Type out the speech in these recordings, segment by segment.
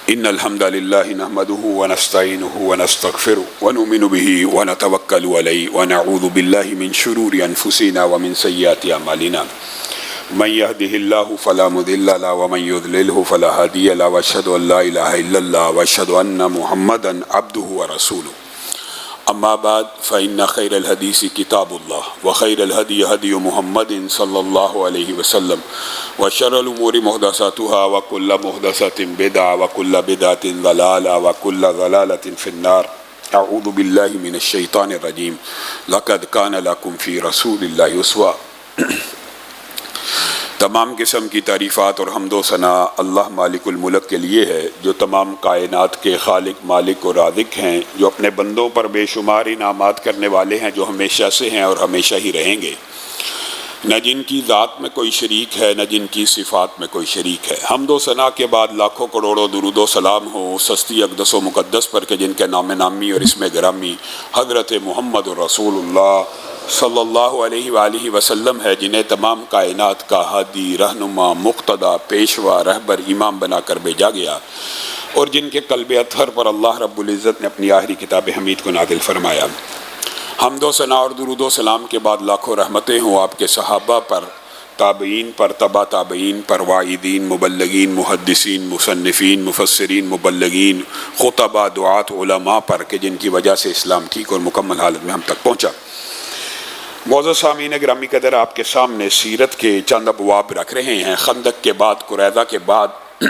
إن الحمد لله نحمده ونستعينه ونستغفره ونؤمن به ونتوكل عليه ونعوذ بالله من شرور أنفسنا ومن سيئات أعمالنا من يهده الله فلا مضل له ومن يضلله فلا هادي له وأشهد أن لا إله إلا الله وأشهد أن محمدا عبده ورسوله أما بعد فإن خير الحديث كتاب الله وخير الهدي هدي محمد صلى الله عليه وسلم وشر الأمور محدثاتها وكل محدثة بدعة وكل بدعة ضلالة وكل ضلالة في النار أعوذ بالله من الشيطان الرجيم لقد كان لكم في رسول الله أسوة تمام قسم کی تعریفات اور حمد و ثنا اللہ مالک الملک کے لیے ہے جو تمام کائنات کے خالق مالک اور رازق ہیں، جو اپنے بندوں پر بے شمار انعامات کرنے والے ہیں، جو ہمیشہ سے ہیں اور ہمیشہ ہی رہیں گے، نہ جن کی ذات میں کوئی شریک ہے نہ جن کی صفات میں کوئی شریک ہے۔ حمد و ثنا کے بعد لاکھوں کروڑوں درود و سلام ہو اس ہستی اقدس و مقدس پر کہ جن کے نام نامی اور اسم گرامی حضرت محمد رسول اللہ صلی اللہ علیہ وآلہ وسلم ہے، جنہیں تمام کائنات کا ہادی، رہنما، مقتدا، پیشوا، رہبر، امام بنا کر بھیجا گیا، اور جن کے قلب اطہر پر اللہ رب العزت نے اپنی آخری کتاب حمید کو نازل فرمایا۔ حمد و ثنا اور درود و سلام کے بعد لاکھوں رحمتیں ہوں آپ کے صحابہ پر، تابعین پر، تبع تابعین پر، واعظین، مبلغین، محدثین، مصنفین، مفسرین، مبلغین، خطباء، دعات، علماء پر کہ جن کی وجہ سے اسلام ٹھیک اور مکمل حالت میں ہم تک پہنچا۔ معزز سامعین گرامی قدر، آپ کے سامنے سیرت کے چند ابواب رکھ رہے ہیں۔ خندق کے بعد، قریظہ کے بعد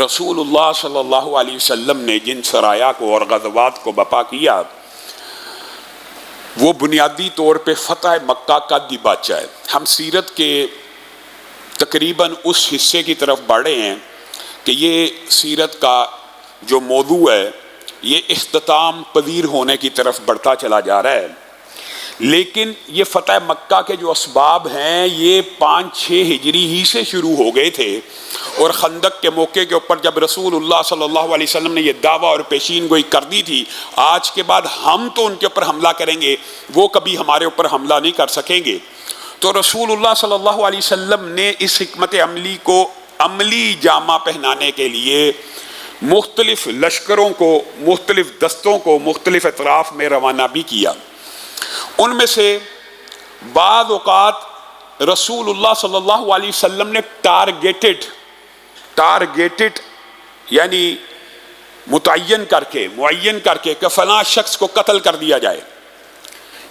رسول اللہ صلی اللہ علیہ وسلم نے جن سرایا کو اور غزوات کو بپا کیا، وہ بنیادی طور پہ فتح مکہ کا دیباچہ ہے۔ ہم سیرت کے تقریباً اس حصے کی طرف بڑھے ہیں کہ یہ سیرت کا جو موضوع ہے یہ اختتام پذیر ہونے کی طرف بڑھتا چلا جا رہا ہے، لیکن یہ فتح مکہ کے جو اسباب ہیں یہ 5-6 ہجری ہی سے شروع ہو گئے تھے، اور خندق کے موقع کے اوپر جب رسول اللہ صلی اللہ علیہ وسلم نے یہ دعویٰ اور پیشین گوئی کر دی تھی، آج کے بعد ہم تو ان کے اوپر حملہ کریں گے، وہ کبھی ہمارے اوپر حملہ نہیں کر سکیں گے۔ تو رسول اللہ صلی اللہ علیہ وسلم نے اس حکمت عملی کو عملی جامہ پہنانے کے لیے مختلف لشکروں کو، مختلف دستوں کو مختلف اطراف میں روانہ بھی کیا۔ ان میں سے بعض اوقات رسول اللہ صلی اللہ علیہ وسلم نے ٹارگیٹڈ یعنی معین کر کے کہ فلاں شخص کو قتل کر دیا جائے۔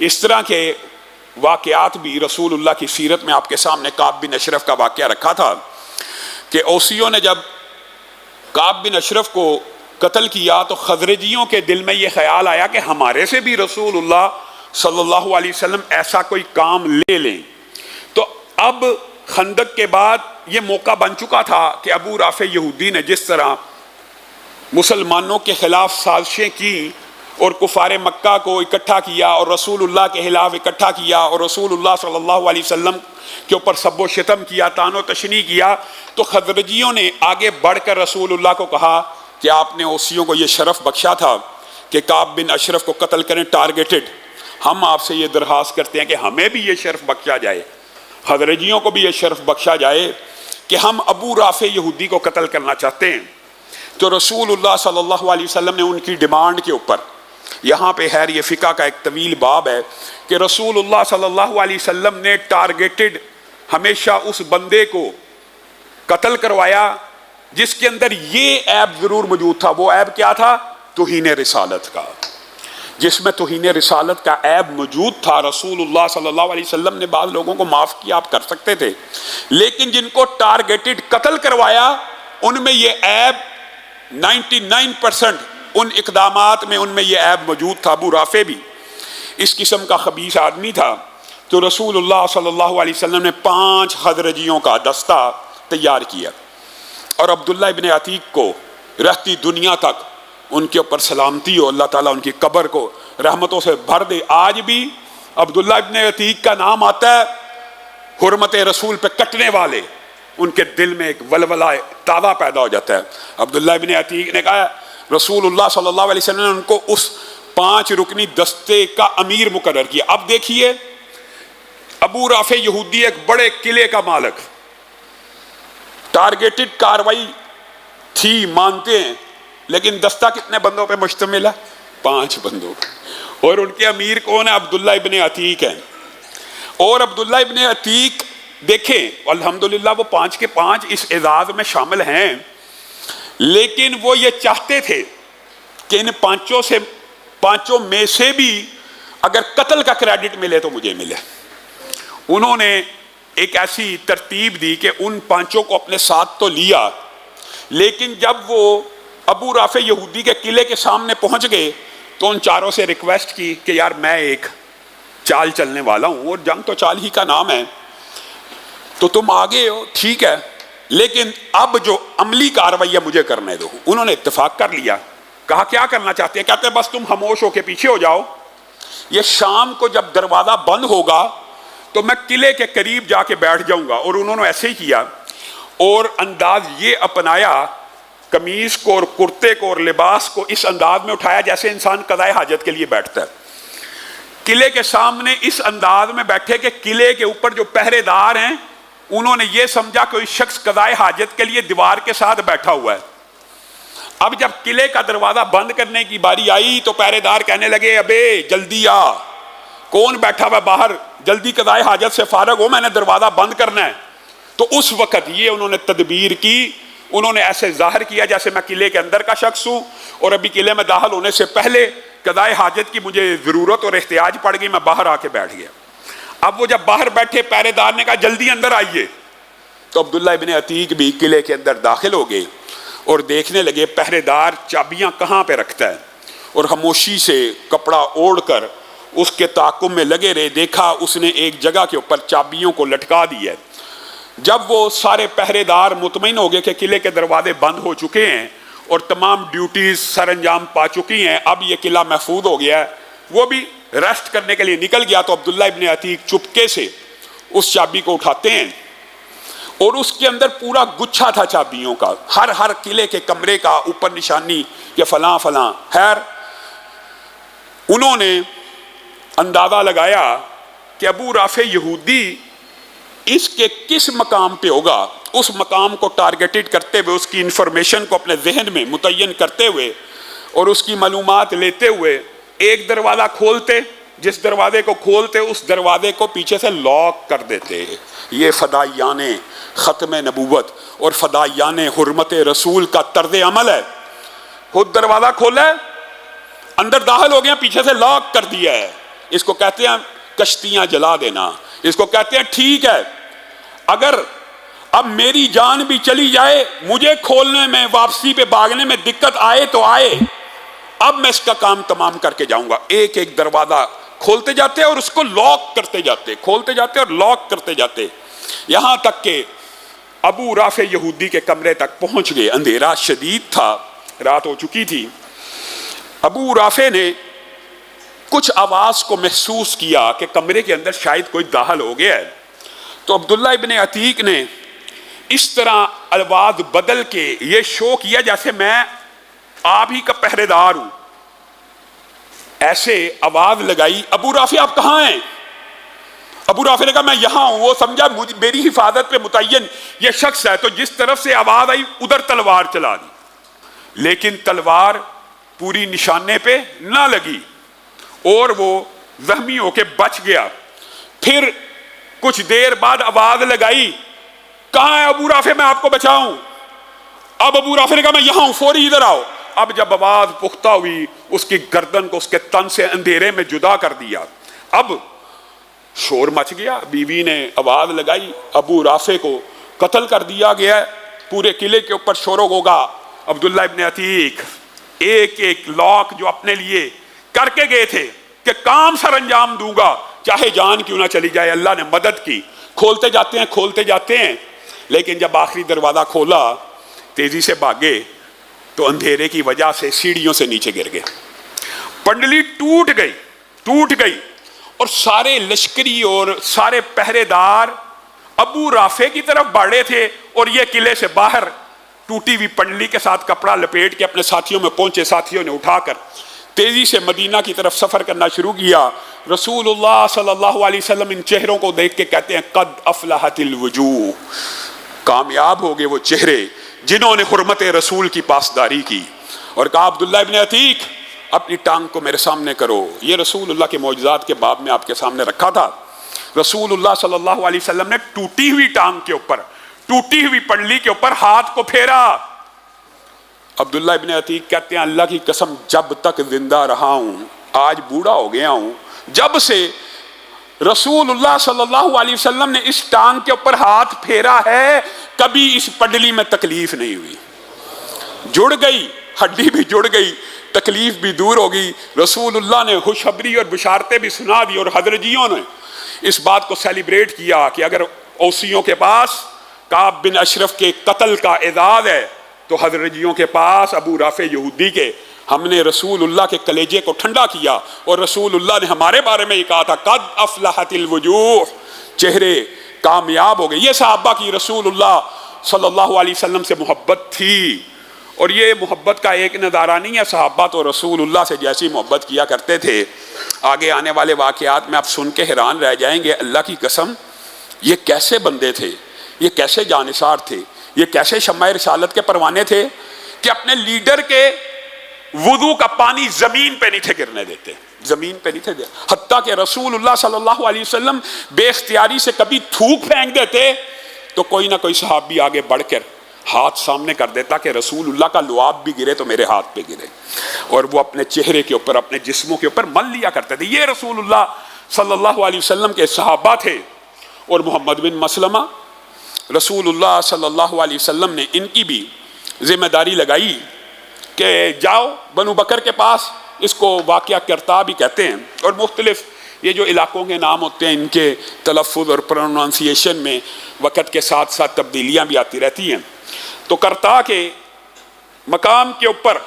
اس طرح کے واقعات بھی رسول اللہ کی سیرت میں آپ کے سامنے کعب بن اشرف کا واقعہ رکھا تھا کہ اوسیوں نے جب کعب بن اشرف کو قتل کیا تو خزرجیوں کے دل میں یہ خیال آیا کہ ہمارے سے بھی رسول اللہ صلی اللہ علیہ وسلم ایسا کوئی کام لے لیں۔ تو اب خندق کے بعد یہ موقع بن چکا تھا کہ ابو رافع یہودی نے جس طرح مسلمانوں کے خلاف سازشیں کی اور کفار مکہ کو اکٹھا کیا اور رسول اللہ کے خلاف اکٹھا کیا اور رسول اللہ صلی اللہ علیہ وسلم کے اوپر سب و شتم کیا، طعن و تشنیع کیا، تو خزرجیوں نے آگے بڑھ کر رسول اللہ کو کہا کہ آپ نے اوسیوں کو یہ شرف بخشا تھا کہ کعب بن اشرف کو قتل کریں ٹارگیٹڈ، ہم آپ سے یہ درخواست کرتے ہیں کہ ہمیں بھی یہ شرف بخشا جائے، خزرجیوں کو بھی یہ شرف بخشا جائے کہ ہم ابو رافع یہودی کو قتل کرنا چاہتے ہیں۔ تو رسول اللہ صلی اللہ علیہ وسلم نے ان کی ڈیمانڈ کے اوپر، یہاں پہ خیر یہ فقہ کا ایک طویل باب ہے کہ رسول اللہ صلی اللہ علیہ وسلم نے ٹارگیٹڈ ہمیشہ اس بندے کو قتل کروایا جس کے اندر یہ عیب ضرور موجود تھا۔ وہ عیب کیا تھا؟ توہین رسالت کا۔ جس میں توہین رسالت کا عیب موجود تھا، رسول اللہ صلی اللہ علیہ وسلم نے بعض لوگوں کو معاف کیا، آپ کر سکتے تھے، لیکن جن کو ٹارگیٹڈ قتل کروایا ان میں یہ عیب 99% ان اقدامات میں ان میں یہ عیب موجود تھا۔ ابو رافع بھی اس قسم کا خبیث آدمی تھا۔ تو رسول اللہ صلی اللہ علیہ وسلم نے 5 خزرجیوں کا دستہ تیار کیا، اور عبداللہ ابن عتیق کو رہتی دنیا تک ان کے اوپر سلامتی ہو، اللہ تعالیٰ ان کی قبر کو رحمتوں سے بھر دے۔ آج بھی عبداللہ ابن عتیق کا نام آتا ہے، حرمت رسول پہ کٹنے والے، ان کے دل میں ایک ولولہ تازہ پیدا ہو جاتا ہے۔ عبداللہ ابن عتیق نے کہا رسول اللہ صلی اللہ علیہ وسلم نے ان کو اس 5 رکنی دستے کا امیر مقرر کیا۔ اب دیکھیے ابو رافع یہودی ایک بڑے قلعے کا مالک، ٹارگیٹڈ کاروائی تھی مانتے ہیں، لیکن دستہ کتنے بندوں پہ مشتمل ہے؟ 5 بندوں پہ، اور ان کے امیر کون ہے؟ عبداللہ ابن عتیق ہیں۔ اور عبداللہ ابن عتیق دیکھیں الحمدللہ وہ 5 کے 5 اس اعزاز میں شامل ہیں، لیکن وہ یہ چاہتے تھے کہ ان 5 میں سے بھی اگر قتل کا کریڈٹ ملے تو مجھے ملے۔ انہوں نے ایک ایسی ترتیب دی کہ ان 5 کو اپنے ساتھ تو لیا، لیکن جب وہ ابو رافع یہودی کے قلعے کے سامنے پہنچ گئے تو ان 4 سے ریکویسٹ کی کہ یار میں ایک چال چلنے والا ہوں، اور جنگ تو چال ہی کا نام ہے، تو تم آگے ہو ٹھیک ہے، لیکن اب جو عملی کارروائی ہے مجھے کرنے دو۔ انہوں نے اتفاق کر لیا، کہا کیا کرنا چاہتے ہیں؟ کہتے ہیں بس تم خاموش ہو کے پیچھے ہو جاؤ، یہ شام کو جب دروازہ بند ہوگا تو میں قلعے کے قریب جا کے بیٹھ جاؤں گا۔ اور انہوں نے ایسے ہی کیا، اور انداز یہ اپنایا، قمیص کو اور کرتے کو اور لباس کو اس انداز میں اٹھایا جیسے انسان قضائے حاجت کے لیے بیٹھتا ہے۔ قلعے کے سامنے اس انداز میں بیٹھے کہ قلعے کے اوپر جو پہرے دار ہیں انہوں نے یہ سمجھا کوئی شخص قضائے حاجت کے لیے دیوار کے ساتھ بیٹھا ہوا ہے۔ اب جب قلعے کا دروازہ بند کرنے کی باری آئی تو پہرے دار کہنے لگے ابے جلدی آ، کون بیٹھا ہوا باہر، جلدی قضائے حاجت سے فارغ ہو، میں نے دروازہ بند کرنا ہے۔ تو اس وقت یہ انہوں نے تدبیر کی، انہوں نے ایسے ظاہر کیا جیسے میں قلعے کے اندر کا شخص ہوں، اور ابھی قلعے میں داخل ہونے سے پہلے قضائے حاجت کی مجھے ضرورت اور احتیاج پڑ گئی، میں باہر آ کے بیٹھ گیا۔ اب وہ جب باہر بیٹھے پہرے دار نے کہا جلدی اندر آئیے، تو عبداللہ ابن عتیق بھی قلعے کے اندر داخل ہو گئے اور دیکھنے لگے پہرے دار چابیاں کہاں پہ رکھتا ہے، اور خاموشی سے کپڑا اوڑھ کر اس کے تعاقب میں لگے رہے۔ دیکھا اس نے ایک جگہ کے اوپر چابیوں کو لٹکا دیا ہے۔ جب وہ سارے پہرے دار مطمئن ہو گئے کہ قلعے کے دروازے بند ہو چکے ہیں اور تمام ڈیوٹیز سر انجام پا چکی ہیں، اب یہ قلعہ محفوظ ہو گیا ہے، وہ بھی ریسٹ کرنے کے لیے نکل گیا، تو عبداللہ ابن عتیق چپکے سے اس چابی کو اٹھاتے ہیں، اور اس کے اندر پورا گچھا تھا چابیوں کا، ہر قلعے کے کمرے کا اوپر نشانی کہ فلاں فلاں۔ خیر انہوں نے اندازہ لگایا کہ ابو رافع یہودی اس کے کس مقام پہ ہوگا، اس مقام کو ٹارگیٹڈ کرتے ہوئے، اس کی انفارمیشن کو اپنے ذہن میں متعین کرتے ہوئے اور اس کی معلومات لیتے ہوئے ایک دروازہ کھولتے، جس دروازے کو کھولتے اس دروازے کو پیچھے سے لاک کر دیتے۔ یہ فدائیان ختم نبوت اور فدائیان حرمت رسول کا طرز عمل ہے۔ خود دروازہ کھولا ہے، اندر داخل ہو گیا، پیچھے سے لاک کر دیا ہے۔ اس کو کہتے ہیں کشتیاں جلا دینا، اس کو کہتے ہیں ٹھیک ہے اگر اب میری جان بھی چلی جائے، مجھے کھولنے میں، واپسی پہ بھاگنے میں دقت آئے تو آئے، اب میں اس کا کام تمام کر کے جاؤں گا۔ ایک ایک دروازہ کھولتے جاتے اور اس کو لاک کرتے جاتے، کھولتے جاتے اور لاک کرتے جاتے، یہاں تک کہ ابو رافع یہودی کے کمرے تک پہنچ گئے۔ اندھیرا شدید تھا، رات ہو چکی تھی۔ ابو رافع نے کچھ آواز کو محسوس کیا کہ کمرے کے اندر شاید کوئی داخل ہو گیا ہے، تو عبداللہ ابن عتیق نے اس طرح آواز بدل کے یہ شو کیا جیسے میں آپ ہی کا پہرے دار ہوں، ایسے آواز لگائی، ابو رافع آپ کہاں ہیں؟ ابو رافع نے کہا میں یہاں ہوں۔ وہ سمجھا میری حفاظت پہ متعین یہ شخص ہے، تو جس طرف سے آواز آئی ادھر تلوار چلا دی، لیکن تلوار پوری نشانے پہ نہ لگی اور وہ زخمی ہو کے بچ گیا۔ پھر کچھ دیر بعد آواز لگائی، کہاں ہے ابو رافع، میں آپ کو بچاؤں؟ اب ابو رافع نے کہا میں یہاں ہوں، فوری ادھر آؤ۔ اب جب آواز پختہ ہوئی، اس کی گردن کو اس کے تن سے اندھیرے میں جدا کر دیا۔ اب شور مچ گیا، بیوی نے آواز لگائی، ابو رافع کو قتل کر دیا گیا ہے۔ پورے قلعے کے اوپر شور ہوگا۔ عبداللہ ابن عتیق ایک ایک لاک جو اپنے لیے کر کے گئے تھے کہ کام سر انجام دوں گا چاہے جان کیوں نہ چلی جائے، اللہ نے مدد کی، کھولتے جاتے ہیں کھولتے جاتے ہیں، لیکن جب آخری دروازہ کھولا تیزی سے بھاگے تو اندھیرے کی وجہ سے سیڑھیوں سے نیچے گر گئے، پنڈلی ٹوٹ گئی اور سارے لشکری اور سارے پہرے دار ابو رافع کی طرف بڑھے تھے، اور یہ قلعے سے باہر ٹوٹی ہوئی پنڈلی کے ساتھ کپڑا لپیٹ کے اپنے ساتھیوں میں پہنچے۔ ساتھیوں نے اٹھا کر تیزی سے مدینہ کی طرف سفر کرنا شروع کیا۔ رسول اللہ صلی اللہ علیہ وسلم ان چہروں کو دیکھ کے کہتے ہیں قد افلحت الوجوہ، کامیاب ہو گئے وہ چہرے جنہوں نے حرمت رسول کی پاسداری کی، اور کہا عبداللہ ابن عتیق اپنی ٹانگ کو میرے سامنے کرو۔ یہ رسول اللہ کے معجزات کے باب میں آپ کے سامنے رکھا تھا۔ رسول اللہ صلی اللہ علیہ وسلم نے ٹوٹی ہوئی ٹانگ کے اوپر، ٹوٹی ہوئی پنڈلی کے اوپر ہاتھ کو پھیرا۔ عبداللہ ابن عتیق کہتے ہیں اللہ کی قسم جب تک زندہ رہا ہوں، آج بوڑھا ہو گیا ہوں، جب سے رسول اللہ صلی اللہ علیہ وسلم نے اس ٹانگ کے اوپر ہاتھ پھیرا ہے کبھی اس پنڈلی میں تکلیف نہیں ہوئی۔ جڑ گئی، ہڈی بھی جڑ گئی، تکلیف بھی دور ہو گئی۔ رسول اللہ نے خوشخبری اور بشارتیں بھی سنا دی، اور حضرجیوں نے اس بات کو سیلیبریٹ کیا کہ اگر اوسیوں کے پاس کعب بن اشرف کے قتل کا اعزاز ہے تو حضرجیوں کے پاس ابو رافع یہودی کے، ہم نے رسول اللہ کے کلیجے کو ٹھنڈا کیا، اور رسول اللہ نے ہمارے بارے میں یہ کہا تھا قد افلحت الوجوہ، چہرے کامیاب ہو گئے۔ یہ صحابہ کی رسول اللہ صلی اللہ علیہ وسلم سے محبت تھی، اور یہ محبت کا ایک نظارہ نہیں ہے، صحابہ تو رسول اللہ سے جیسی محبت کیا کرتے تھے۔ آگے آنے والے واقعات میں آپ سن کے حیران رہ جائیں گے، اللہ کی قسم یہ کیسے بندے تھے، یہ کیسے جانثار تھے، یہ کیسے شمع رسالت کے پروانے تھے کہ اپنے لیڈر کے وضو کا پانی زمین پہ نہیں تھے گرنے دیتے، زمین پہ نہیں تھے دیتے، حتیٰ کہ رسول اللہ صلی اللہ علیہ وسلم بے اختیاری سے کبھی تھوک پھینک دیتے تو کوئی نہ کوئی صحابی آگے بڑھ کر ہاتھ سامنے کر دیتا کہ رسول اللہ کا لعاب بھی گرے تو میرے ہاتھ پہ گرے، اور وہ اپنے چہرے کے اوپر، اپنے جسموں کے اوپر مل لیا کرتے تھے۔ یہ رسول اللہ صلی اللہ علیہ وسلم کے صحابہ تھے۔ اور محمد بن مسلمہ، رسول اللہ صلی اللہ علیہ وسلم نے ان کی بھی ذمہ داری لگائی کہ جاؤ بنو بکر کے پاس، اس کو واقعہ کرتا بھی کہتے ہیں، اور مختلف یہ جو علاقوں کے نام ہوتے ہیں ان کے تلفظ اور پروننسیشن میں وقت کے ساتھ ساتھ تبدیلیاں بھی آتی رہتی ہیں۔ تو کرتا کے مقام کے اوپر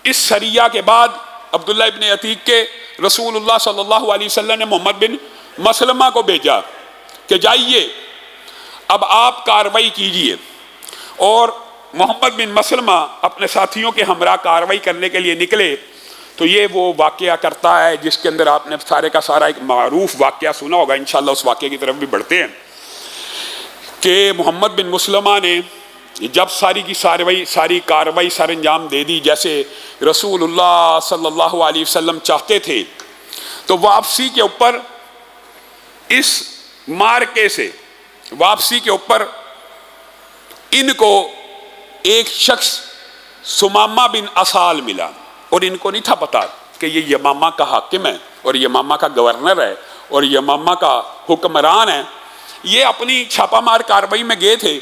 اس سریہ کے بعد عبداللہ ابن عتیق کے رسول اللہ صلی اللہ علیہ وسلم نے محمد بن مسلمہ کو بھیجا کہ جائیے اب آپ کاروائی کیجئے، اور محمد بن مسلمہ اپنے ساتھیوں کے ہمراہ کاروائی کرنے کے لیے نکلے۔ تو یہ وہ واقعہ کرتا ہے جس کے اندر آپ نے سارے کا سارا ایک معروف واقعہ سنا ہوگا، انشاءاللہ اس واقعے کی طرف بھی بڑھتے ہیں کہ محمد بن مسلمہ نے جب ساری کاروائی سر انجام دے دی جیسے رسول اللہ صلی اللہ علیہ وسلم چاہتے تھے، تو واپسی کے اوپر اس مارکے سے واپسی کے اوپر ان کو ایک شخص سمامہ بن اسال ملا، اور ان کو نہیں تھا پتا کہ یہ یمامہ کا حاکم ہے اور یمامہ کا گورنر ہے اور یمامہ کا حکمران ہے۔ یہ اپنی چھاپہ مار کاروائی میں گئے تھے،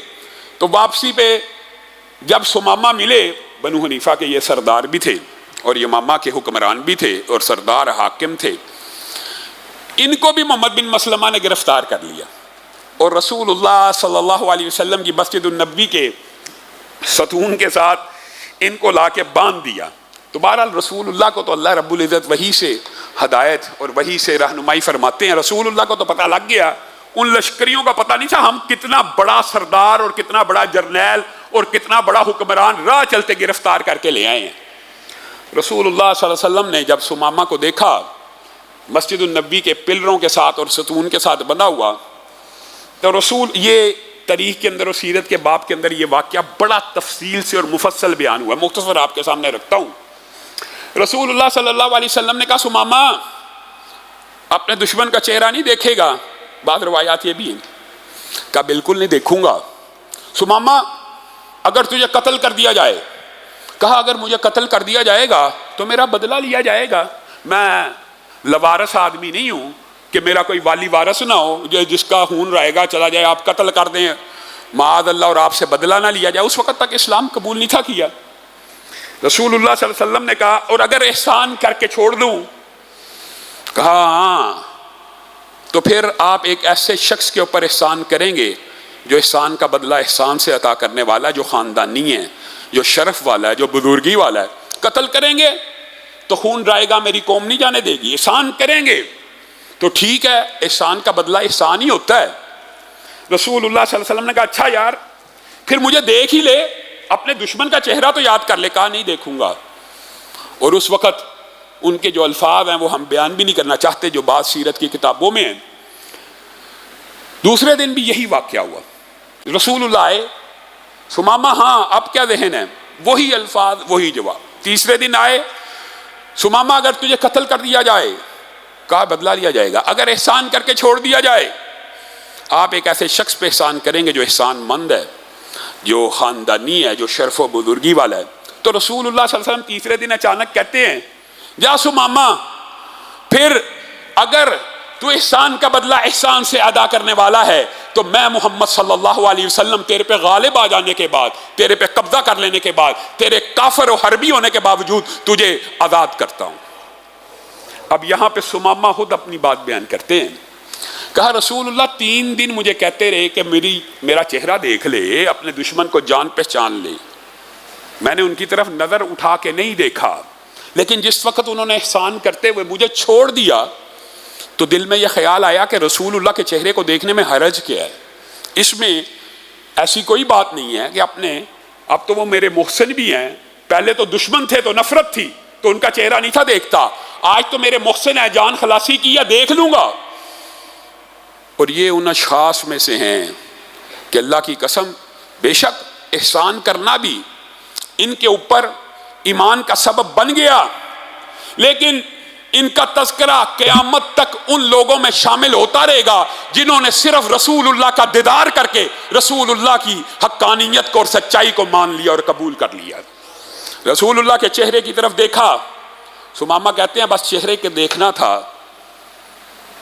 تو واپسی پہ جب سمامہ ملے، بنو حنیفہ کے یہ سردار بھی تھے اور یمامہ کے حکمران بھی تھے اور سردار حاکم تھے، ان کو بھی محمد بن مسلمہ نے گرفتار کر لیا، اور رسول اللہ صلی اللہ علیہ وسلم کی مسجد النبوی کے ستون کے ساتھ ان کو لا کے باندھ دیا۔ تو بہرحال رسول اللہ کو تو اللہ رب العزت وحی سے ہدایت اور وحی سے رہنمائی فرماتے ہیں، رسول اللہ کو تو پتہ لگ گیا، ان لشکریوں کا پتہ نہیں تھا ہم کتنا بڑا سردار اور کتنا بڑا جرنیل اور کتنا بڑا حکمران راہ چلتے گرفتار کر کے لے آئے ہیں۔ رسول اللہ صلی اللہ علیہ وسلم نے جب سمامہ کو دیکھا مسجد النبی کے پلروں کے ساتھ اور ستون کے ساتھ بندھا ہوا، تو رسول یہ تاریخ کے اندر اور سیرت کے باب کے اندر یہ واقعہ بڑا تفصیل سے اور مفصل بیان ہوا ہے، مختصر آپ کے سامنے رکھتا ہوں۔ رسول اللہ صلی اللہ علیہ وسلم نے کہا سمامہ اپنے دشمن کا چہرہ نہیں دیکھے گا، بعض روایات یہ بھی ہیں، کہا بالکل نہیں دیکھوں گا۔ سمامہ اگر تجھے قتل کر دیا جائے، کہا اگر مجھے قتل کر دیا جائے گا تو میرا بدلہ لیا جائے گا، میں لوارث آدمی نہیں ہوں کہ میرا کوئی والی وارث نہ ہو جس کا خون رہے گا چلا جائے، آپ قتل کر دیں معاذ اللہ اور آپ سے بدلہ نہ لیا جائے۔ اس وقت تک اسلام قبول نہیں تھا کیا۔ رسول اللہ صلی اللہ علیہ وسلم نے کہا اور اگر احسان کر کے چھوڑ دوں، کہا ہاں، تو پھر آپ ایک ایسے شخص کے اوپر احسان کریں گے جو احسان کا بدلہ احسان سے عطا کرنے والا، جو خاندانی ہے، جو شرف والا ہے، جو بزرگی والا ہے۔ قتل کریں گے تو خون رائے گا، میری قوم نہیں جانے دے گی۔ احسان کریں گے تو ٹھیک ہے، احسان کا بدلہ احسان ہی ہوتا ہے۔ رسول اللہ صلی اللہ علیہ وسلم نے کہا اچھا یار پھر مجھے دیکھ ہی لے، اپنے دشمن کا چہرہ تو یاد کر لے۔ کہا نہیں دیکھوں گا۔ اور اس وقت ان کے جو الفاظ ہیں وہ ہم بیان بھی نہیں کرنا چاہتے، جو بعض سیرت کی کتابوں میں ہیں۔ دوسرے دن بھی یہی واقعہ ہوا، رسول اللہ آئے سمامہ ہاں اب کیا ذہن ہے؟ وہی الفاظ وہی جواب. تیسرے دن آئے، سمامہ اگر تجھے قتل کر دیا جائے، کہا بدلہ لیا جائے گا. اگر احسان کر کے چھوڑ دیا جائے، آپ ایک ایسے شخص پہ احسان کریں گے جو احسان مند ہے، جو خاندانی ہے، جو شرف و بزرگی والا ہے. تو رسول اللہ صلی اللہ علیہ وسلم تیسرے دن اچانک کہتے ہیں جا سمامہ، پھر اگر تو احسان کا بدلہ احسان سے ادا کرنے والا ہے تو میں محمد صلی اللہ علیہ وسلم تیرے پہ غالب آ جانے کے بعد، تیرے پہ قبضہ کر لینے کے بعد، تیرے کافر و حربی ہونے کے باوجود تجھے آزاد کرتا ہوں. اب یہاں پہ سمامہ خود اپنی بات بیان کرتے ہیں. کہا رسول اللہ 3 دن مجھے کہتے رہے کہ میرا چہرہ دیکھ لے، اپنے دشمن کو جان پہچان لے. میں نے ان کی طرف نظر اٹھا کے نہیں دیکھا، لیکن جس وقت انہوں نے احسان کرتے ہوئے مجھے چھوڑ دیا تو دل میں یہ خیال آیا کہ رسول اللہ کے چہرے کو دیکھنے میں حرج کیا ہے؟ اس میں ایسی کوئی بات نہیں ہے کہ اب تو وہ میرے محسن بھی ہیں، پہلے تو دشمن تھے تو نفرت تھی تو ان کا چہرہ نہیں تھا دیکھتا، آج تو میرے محسن ہے، جان خلاصی کی ہے، دیکھ لوں گا. اور یہ ان اشخاص میں سے ہیں کہ اللہ کی قسم بے شک احسان کرنا بھی ان کے اوپر ایمان کا سبب بن گیا، لیکن ان کا تذکرہ قیامت تک ان لوگوں میں شامل ہوتا رہے گا جنہوں نے صرف رسول اللہ کا دیدار کر کے رسول اللہ کی حقانیت کو اور سچائی کو مان لیا اور قبول کر لیا. رسول اللہ کے چہرے کی طرف دیکھا. سمامہ کہتے ہیں بس چہرے کے دیکھنا تھا،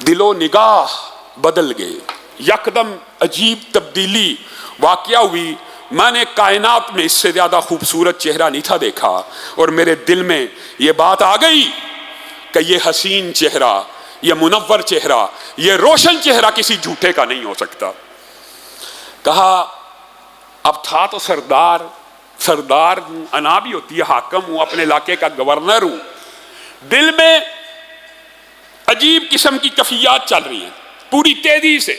دل و نگاہ بدل گئے. یکدم عجیب تبدیلی واقعہ ہوئی. میں نے کائنات میں اس سے زیادہ خوبصورت چہرہ نہیں تھا دیکھا، اور میرے دل میں یہ بات آ گئی کہ یہ حسین چہرہ، یہ منور چہرہ، یہ روشن چہرہ کسی جھوٹے کا نہیں ہو سکتا. کہا اب تھا تو سردار ہوں، انا بھی ہوتی ہے حاکم ہوں، اپنے علاقے کا گورنر ہوں. دل میں عجیب قسم کی کیفیات چل رہی ہیں. پوری تیزی سے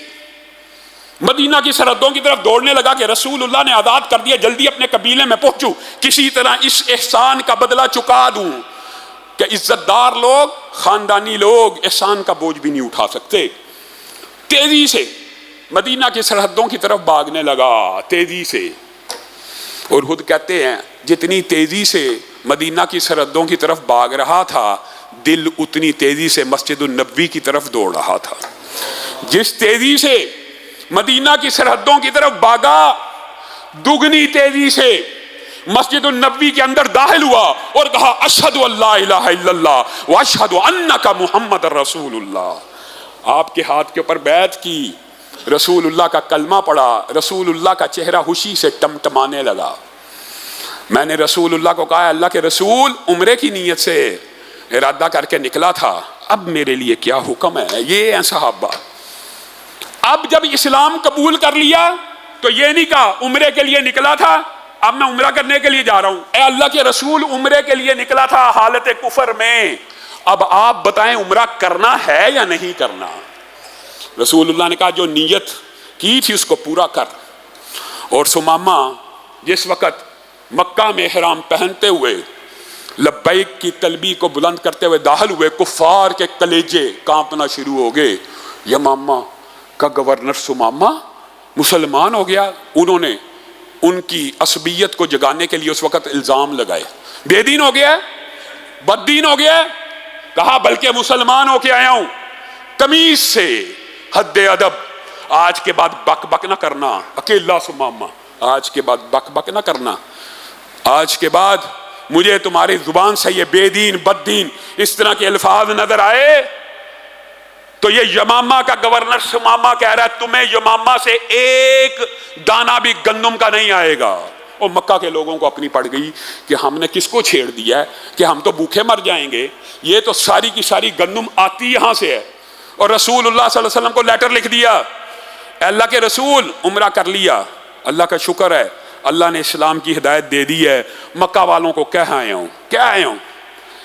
مدینہ کی سرحدوں کی طرف دوڑنے لگا کہ رسول اللہ نے آزاد کر دیا، جلدی اپنے قبیلے میں پہنچوں، کسی طرح اس احسان کا بدلہ چکا دوں کہ عزت دار لوگ، خاندانی لوگ احسان کا بوجھ بھی نہیں اٹھا سکتے. تیزی سے مدینہ کی سرحدوں کی طرف بھاگنے لگا، تیزی سے. اور خود کہتے ہیں جتنی تیزی سے مدینہ کی سرحدوں کی طرف بھاگ رہا تھا، دل اتنی تیزی سے مسجد النبوی کی طرف دوڑ رہا تھا. جس تیزی سے مدینہ کی سرحدوں کی طرف بھاگا، دگنی تیزی سے مسجد النبوی کے اندر داخل ہوا اور کہا اشہد ان لا الہ الا اللہ واشہد انک محمد رسول اللہ. آپ کے ہاتھ کے اوپر بیعت کی، رسول اللہ کا کلمہ پڑھا، رسول اللہ کا چہرہ خوشی سے ٹمٹمانے لگا. میں نے رسول اللہ کو کہا اللہ کے رسول، عمرے کی نیت سے ارادہ کر کے نکلا تھا، اب میرے لیے کیا حکم ہے؟ یہ ہیں صحابہ. اب جب اسلام قبول کر لیا تو یہ نہیں کہا عمرے کے لیے نکلا تھا اب میں عمرہ کرنے کے لیے جا رہا ہوں. اے اللہ کے رسول، عمرے کے لیے نکلا تھا حالت کفر میں، اب آپ بتائیں عمرہ کرنا ہے یا نہیں کرنا؟ رسول اللہ نے کہا جو نیت کی تھی اس کو پورا کر. اور سمامہ جس وقت مکہ میں احرام پہنتے ہوئے لبیک کی تلبی کو بلند کرتے ہوئے داخل ہوئے، کفار کے کلیجے کانپنا شروع ہو گئے. یمامہ کا گورنر سمامہ مسلمان ہو گیا. انہوں نے ان کی عصبیت کو جگانے کے لیے اس وقت الزام لگائے، بے دین ہو گیا، بد دین ہو گیا. کہا بلکہ مسلمان ہو کے آیا ہوں، تمیز سے، حد ادب، آج کے بعد بک بک نہ کرنا. اکیلا سمامہ، آج کے بعد بک بک نہ کرنا. آج کے بعد مجھے تمہاری زبان سے یہ بے دین، بد دین، اس طرح کے الفاظ نظر آئے تو یہ یمامہ کا گورنر سمامہ کہہ رہا ہے تمہیں یمامہ سے ایک دانہ بھی گندم کا نہیں آئے گا. اور مکہ کے لوگوں کو اپنی پڑ گئی کہ ہم نے کس کو چھیڑ دیا ہے کہ ہم تو بھوکے مر جائیں گے، یہ تو ساری کی ساری گندم آتی یہاں سے ہے. اور رسول اللہ صلی اللہ علیہ وسلم کو لیٹر لکھ دیا، اے اللہ کے رسول عمرہ کر لیا، اللہ کا شکر ہے اللہ نے اسلام کی ہدایت دے دی ہے. مکہ والوں کو کہہ آیا ہوں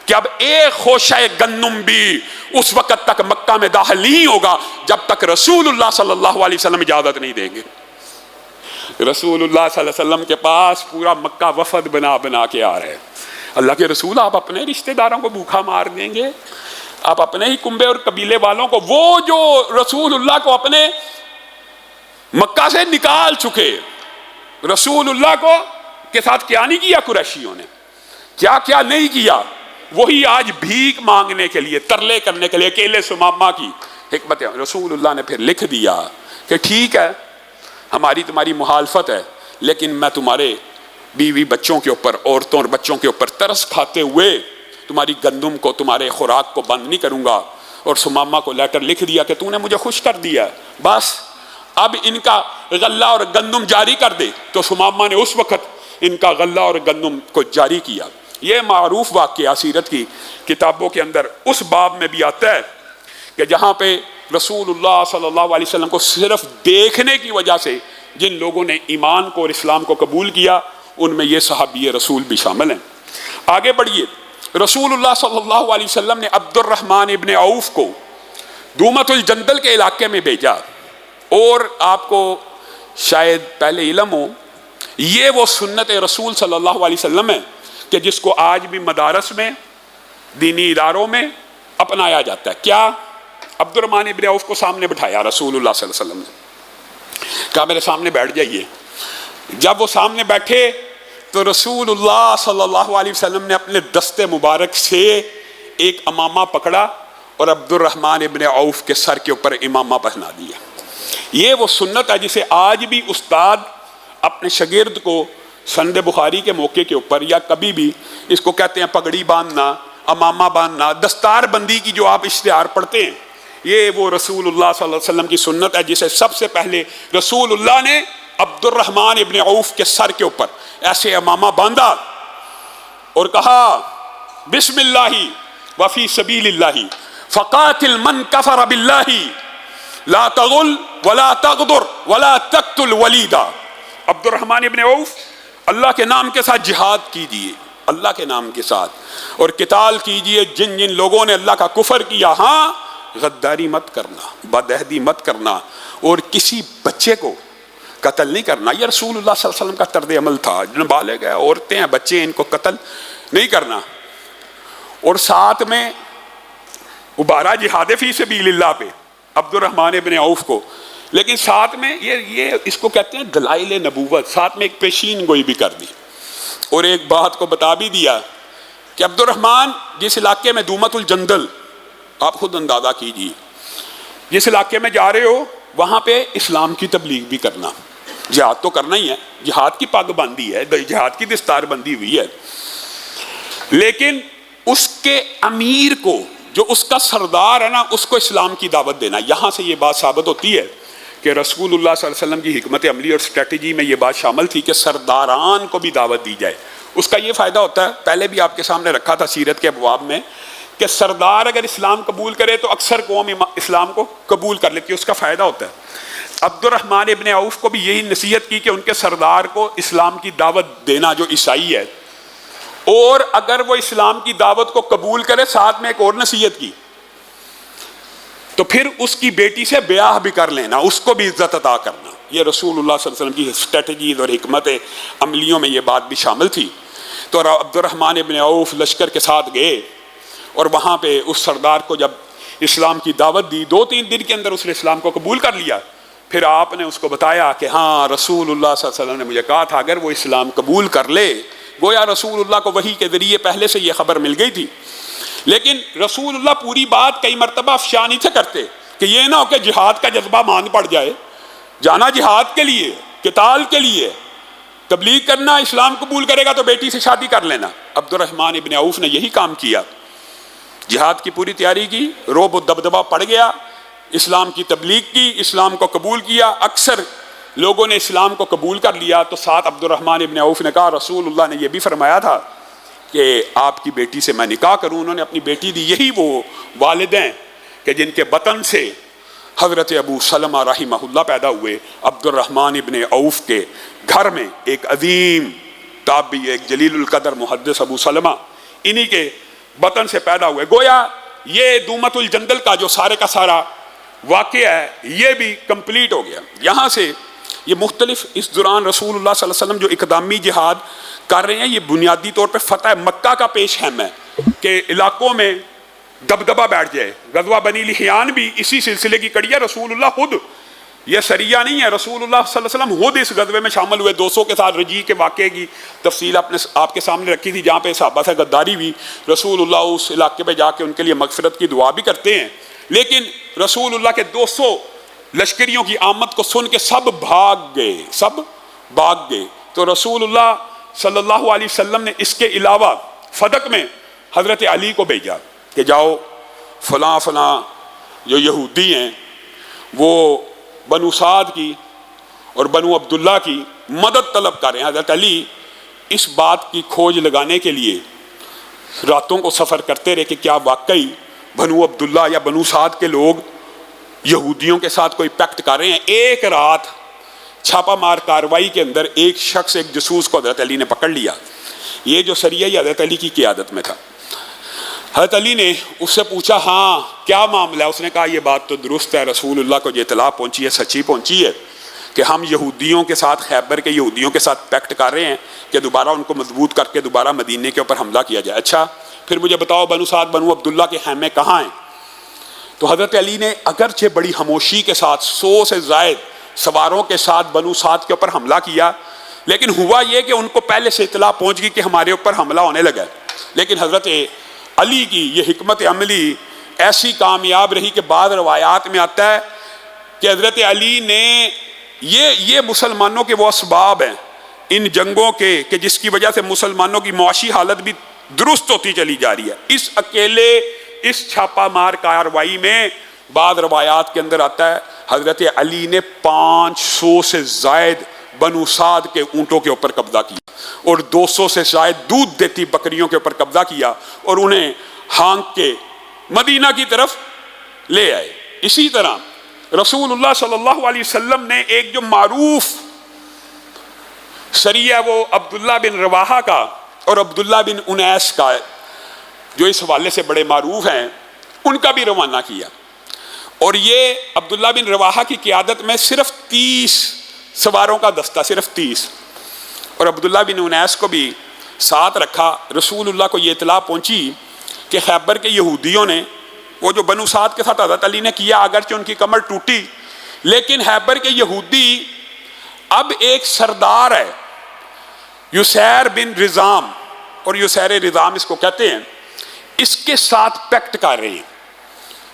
کہ اب ایک خوشہ گندم بھی اس وقت تک مکہ میں داخل نہیں ہوگا جب تک رسول اللہ صلی اللہ علیہ وسلم اجازت نہیں دیں گے. رسول اللہ صلی اللہ علیہ وسلم کے پاس پورا مکہ وفد بنا کے آ رہے. اللہ کے رسول آپ اپنے رشتہ داروں کو بھوکا مار دیں گے، آپ اپنے ہی کنبے اور قبیلے والوں کو، وہ جو رسول اللہ کو اپنے مکہ سے نکال چکے، رسول اللہ کو کے ساتھ کیا نہیں کیا قریشیوں نے، کیا کیا نہیں کیا، وہی آج بھیک مانگنے کے لیے، ترلے کرنے کے لیے اکیلے سماما کی حکمت ہے۔ رسول اللہ نے پھر لکھ دیا کہ ٹھیک ہے ہماری تمہاری مخالفت ہے، لیکن میں تمہارے بیوی بچوں کے اوپر، عورتوں اور بچوں کے اوپر ترس کھاتے ہوئے تمہاری گندم کو، تمہارے خوراک کو بند نہیں کروں گا۔ اور سماما کو لیٹر لکھ دیا کہ تو نے مجھے خوش کر دیا، بس اب ان کا غلہ اور گندم جاری کر دے۔ تو سماما نے اس وقت ان کا غلہ اور گندم کو جاری کیا۔ یہ معروف واقعہ سیرت کی کتابوں کے اندر اس باب میں بھی آتا ہے کہ جہاں پہ رسول اللہ صلی اللہ علیہ وسلم کو صرف دیکھنے کی وجہ سے جن لوگوں نے ایمان کو اور اسلام کو قبول کیا، ان میں یہ صحابی رسول بھی شامل ہیں۔ آگے بڑھیے، رسول اللہ صلی اللہ علیہ وسلم نے عبد الرحمن ابن عوف کو دومت الجندل کے علاقے میں بھیجا، اور آپ کو شاید پہلے علم ہو، یہ وہ سنت رسول صلی اللہ علیہ وسلم ہے کہ جس کو آج بھی مدارس میں، دینی اداروں میں اپنایا جاتا ہے۔ کیا؟ عبد الرحمن ابن عوف کو سامنے بٹھایا رسول اللہ صلی اللہ علیہ وسلم نے، کہا میرے سامنے بیٹھ جائیے۔ جب وہ سامنے بیٹھے تو رسول اللہ صلی اللہ علیہ وسلم نے اپنے دست مبارک سے ایک امامہ پکڑا اور عبد الرحمن ابن عوف کے سر کے اوپر امامہ پہنا دیا۔ یہ وہ سنت ہے جسے آج بھی استاد اپنے شاگرد کو سند بخاری کے موقع کے اوپر یا کبھی بھی، اس کو کہتے ہیں پگڑی باندھنا، امامہ باندھنا، دستار بندی کی جو آپ اشتہار پڑھتے ہیں، یہ وہ رسول اللہ صلی اللہ علیہ وسلم کی سنت ہے جسے سب سے پہلے رسول اللہ نے عبد الرحمن ابن عوف کے سر کے اوپر ایسے امامہ باندھا اور کہا بسم اللہ وفی سبیل اللہ فقاتل من کفر باللہ لا تغل ولا تغدر ولا تقتل ولیدا۔ عبد الرحمن ابن عوف، اللہ کے نام کے ساتھ جہاد کیجیے، اللہ کے نام کے ساتھ، اور قتال کیجیے جن جن لوگوں نے اللہ کا کفر کیا۔ ہاں، غداری مت کرنا، بدعہدی مت کرنا، اور کسی بچے کو قتل نہیں کرنا۔ یہ رسول اللہ صلی اللہ علیہ وسلم کا طرز عمل تھا، جن بالغ ہیں، عورتیں ہیں، بچے ہیں، ان کو قتل نہیں کرنا۔ اور ساتھ میں ابارہ جہاد فی سبیل اللہ پہ عبد الرحمن ابن عوف کو، لیکن ساتھ میں یہ اس کو کہتے ہیں دلائل نبوت، ساتھ میں ایک پیشین گوئی بھی کر دی، اور ایک بات کو بتا بھی دیا کہ عبد الرحمن، جس علاقے میں دومت الجندل، آپ خود اندازہ کیجیے، جس علاقے میں جا رہے ہو وہاں پہ اسلام کی تبلیغ بھی کرنا، جہاد تو کرنا ہی ہے، جہاد کی پگ باندھی ہے، جہاد کی دستار بندی ہوئی ہے، لیکن اس کے امیر کو، جو اس کا سردار ہے نا، اس کو اسلام کی دعوت دینا۔ یہاں سے یہ بات ثابت ہوتی ہے کہ رسول اللہ صلی اللہ علیہ وسلم کی حکمت عملی اور اسٹریٹجی میں یہ بات شامل تھی کہ سرداران کو بھی دعوت دی جائے۔ اس کا یہ فائدہ ہوتا ہے، پہلے بھی آپ کے سامنے رکھا تھا سیرت کے ابواب میں، کہ سردار اگر اسلام قبول کرے تو اکثر قوم اسلام کو قبول کر لیتی ہے، اس کا فائدہ ہوتا ہے۔ عبد الرحمن ابن عوف کو بھی یہی نصیحت کی کہ ان کے سردار کو اسلام کی دعوت دینا، جو عیسائی ہے، اور اگر وہ اسلام کی دعوت کو قبول کرے، ساتھ میں ایک اور نصیحت کی، تو پھر اس کی بیٹی سے بیاہ بھی کر لینا، اس کو بھی عزت عطا کرنا۔ یہ رسول اللہ صلی اللہ علیہ وسلم کی اسٹریٹجیز اور حکمت عملیوں میں یہ بات بھی شامل تھی۔ تو عبد الرحمن ابن عوف لشکر کے ساتھ گئے، اور وہاں پہ اس سردار کو جب اسلام کی دعوت دی، 2-3 دن کے اندر اس نے اسلام کو قبول کر لیا۔ پھر آپ نے اس کو بتایا کہ ہاں، رسول اللہ صلی اللہ علیہ وسلم نے مجھے کہا تھا اگر وہ اسلام قبول کر لے، گویا رسول اللہ کو وحی کے ذریعے پہلے سے یہ خبر مل گئی تھی، لیکن رسول اللہ پوری بات کئی مرتبہ افشا نہیں تھے کرتے کہ یہ نہ ہو کہ جہاد کا جذبہ مان پڑ جائے۔ جانا جہاد کے لیے، قتال کے لیے، تبلیغ کرنا، اسلام قبول کرے گا تو بیٹی سے شادی کر لینا۔ عبد الرحمن ابن عوف نے یہی کام کیا، جہاد کی پوری تیاری کی، رعب و دبدبہ پڑ گیا، اسلام کی تبلیغ کی، اسلام کو قبول کیا، اکثر لوگوں نے اسلام کو قبول کر لیا۔ تو ساتھ عبد الرحمن ابن عوف نے کہا رسول اللہ نے یہ بھی فرمایا تھا کہ آپ کی بیٹی سے میں نکاح کروں۔ انہوں نے اپنی بیٹی دی۔ یہی وہ والدین کہ جن کے بطن سے حضرت ابو سلمہ رحمہ اللہ پیدا ہوئے۔ عبد الرحمن ابن عوف کے گھر میں ایک عظیم تابعی، ایک جلیل القدر محدث ابو سلمہ، انہی کے بطن سے پیدا ہوئے۔ گویا یہ دومت الجندل کا جو سارے کا سارا واقعہ ہے، یہ بھی کمپلیٹ ہو گیا۔ یہاں سے یہ مختلف اس دوران رسول اللہ صلی اللہ علیہ وسلم جو اقدامی جہاد کر رہے ہیں، یہ بنیادی طور پہ فتح مکہ کا پیش خیم ہے کہ علاقوں میں دبدبہ بیٹھ جائے۔ غزوہ بنی لحیان بھی اسی سلسلے کی کڑی ہے۔ رسول اللہ خود یہ سریہ نہیں ہے، رسول اللہ صلی اللہ علیہ وسلم خود اس غزوے میں شامل ہوئے، 200 کے ساتھ رجیع کے واقعے کی تفصیل آپ کے سامنے رکھی تھی، جہاں پہ صحابہ سے غداری ہوئی، رسول اللہ اس علاقے پہ جا کے ان کے لیے مغفرت کی دعا بھی کرتے ہیں، لیکن رسول اللہ کے 200 لشکریوں کی آمد کو سن کے سب بھاگ گئے۔ تو رسول اللہ صلی اللہ علیہ وسلم نے اس کے علاوہ فدق میں حضرت علی کو بھیجا کہ جاؤ فلاں جو یہودی ہیں وہ بنو سعد کی اور بنو عبداللہ کی مدد طلب کر رہے ہیں۔ حضرت علی اس بات کی کھوج لگانے کے لیے راتوں کو سفر کرتے رہے کہ کیا واقعی بنو عبداللہ یا بنو سعد کے لوگ یہودیوں کے ساتھ کوئی پیکٹ کر رہے ہیں۔ ایک رات چھاپا مار کاروائی کے اندر ایک شخص، ایک جاسوس کو حضرت علی نے پکڑ لیا۔ یہ جو سریہ یہ حضرت علی کی قیادت میں تھا۔ حضرت علی نے اس سے پوچھا ہاں کیا معاملہ ہے؟ اس نے کہا یہ بات تو درست ہے، رسول اللہ کو یہ اطلاع پہنچی ہے، سچی پہنچی ہے کہ ہم یہودیوں کے ساتھ، خیبر کے یہودیوں کے ساتھ پیکٹ کر رہے ہیں کہ دوبارہ ان کو مضبوط کر کے دوبارہ مدینے کے اوپر حملہ کیا جائے۔ اچھا پھر مجھے بتاؤ بنو سعد بنو عبداللہ کے خیمے کہاں ہیں؟ تو حضرت علی نے اگرچہ بڑی خاموشی کے ساتھ 100 سے زائد سواروں کے ساتھ بنو سعد کے اوپر حملہ کیا، لیکن ہوا یہ کہ ان کو پہلے سے اطلاع پہنچ گئی کہ ہمارے اوپر حملہ ہونے لگا۔ لیکن حضرت علی کی یہ حکمت عملی ایسی کامیاب رہی کہ بعض روایات میں آتا ہے کہ حضرت علی نے یہ مسلمانوں کے وہ اسباب ہیں ان جنگوں کے کہ جس کی وجہ سے مسلمانوں کی معاشی حالت بھی درست ہوتی چلی جا رہی ہے۔ اس اکیلے اس چھاپا مار کاروائی میں بعض روایات کے اندر آتا ہے حضرت علی نے 500 سے زائد بنو سعد کے اونٹوں کے اوپر قبضہ کیا اور 200 سے زائد دودھ دیتی بکریوں کے اوپر قبضہ کیا اور انہیں ہانک کے مدینہ کی طرف لے آئے۔ اسی طرح رسول اللہ صلی اللہ علیہ وسلم نے ایک جو معروف سریہ وہ عبداللہ بن رواحہ کا اور عبداللہ بن انیس کا جو اس حوالے سے بڑے معروف ہیں ان کا بھی روانہ کیا، اور یہ عبداللہ بن رواحہ کی قیادت میں صرف 30 سواروں کا دستہ، صرف 30، اور عبداللہ بن انیس کو بھی ساتھ رکھا۔ رسول اللہ کو یہ اطلاع پہنچی کہ خیبر کے یہودیوں نے وہ جو بنو سعد کے ساتھ حضرت علی نے کیا، اگرچہ ان کی کمر ٹوٹی، لیکن خیبر کے یہودی اب ایک سردار ہے یسیر بن رزام، اور یسیر رزام اس کو کہتے ہیں، اس کے ساتھ پیکٹ کر رہے ہیں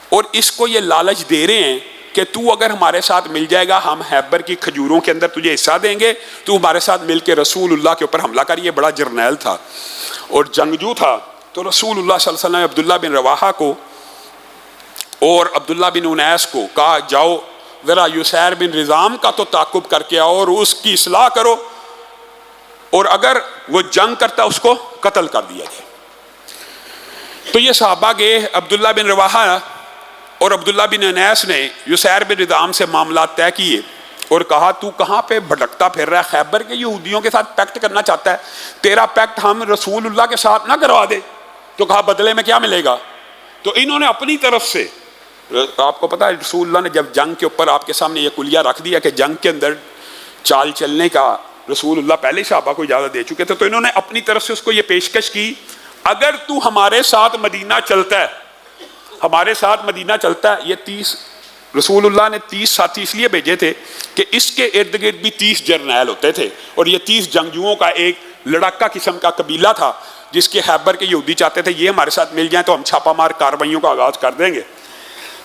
اور اس کو یہ لالچ دے رہے ہیں کہ تو اگر ہمارے ساتھ مل جائے گا ہم خیبر کی کھجوروں کے اندر تجھے حصہ دیں گے، تو ہمارے ساتھ مل کے رسول اللہ کے اوپر حملہ کر۔ یہ بڑا جرنیل تھا اور جنگجو تھا، تو رسول اللہ صلی اللہ علیہ وسلم نے عبداللہ بن رواحہ کو اور عبداللہ بن انیس کو کہا جاؤ ذرا یسیر بن رزام کا تو تعاقب کر کے آؤ اور اس کی اصلاح کرو، اور اگر وہ جنگ کرتا اس کو قتل کر دیا جائے۔ تو یہ صحابہ گئے، عبداللہ بن رواحہ اور عبداللہ بن انیس نے یسیر بن رزام سے معاملات طے کیے اور کہا تو کہاں پہ بھٹکتا پھر رہا ہے؟ خیبر کے یہودیوں کے ساتھ پیکٹ کرنا چاہتا ہے، تیرا پیکٹ ہم رسول اللہ کے ساتھ نہ کروا دے؟ تو کہا بدلے میں کیا ملے گا؟ تو انہوں نے اپنی طرف سے، آپ کو پتا ہے رسول اللہ نے جب جنگ کے اوپر آپ کے سامنے یہ کلیہ رکھ دیا کہ جنگ کے اندر چال چلنے کا رسول اللہ پہلے صحابہ کو اجازت دے چکے تھے، تو انہوں نے اپنی طرف سے اس کو یہ پیشکش کی اگر تو ہمارے ساتھ مدینہ چلتا ہے، ہمارے ساتھ مدینہ چلتا ہے۔ یہ 30 رسول اللہ نے 30 ساتھی اس لیے بھیجے تھے کہ اس کے ارد گرد بھی 30 جرنیل ہوتے تھے، اور یہ 30 جنگجوؤں کا ایک لڑاکا قسم کا قبیلہ تھا جس کے خیبر کے یہودی چاہتے تھے یہ ہمارے ساتھ مل جائیں تو ہم چھاپا مار کارروائیوں کا آغاز کر دیں گے۔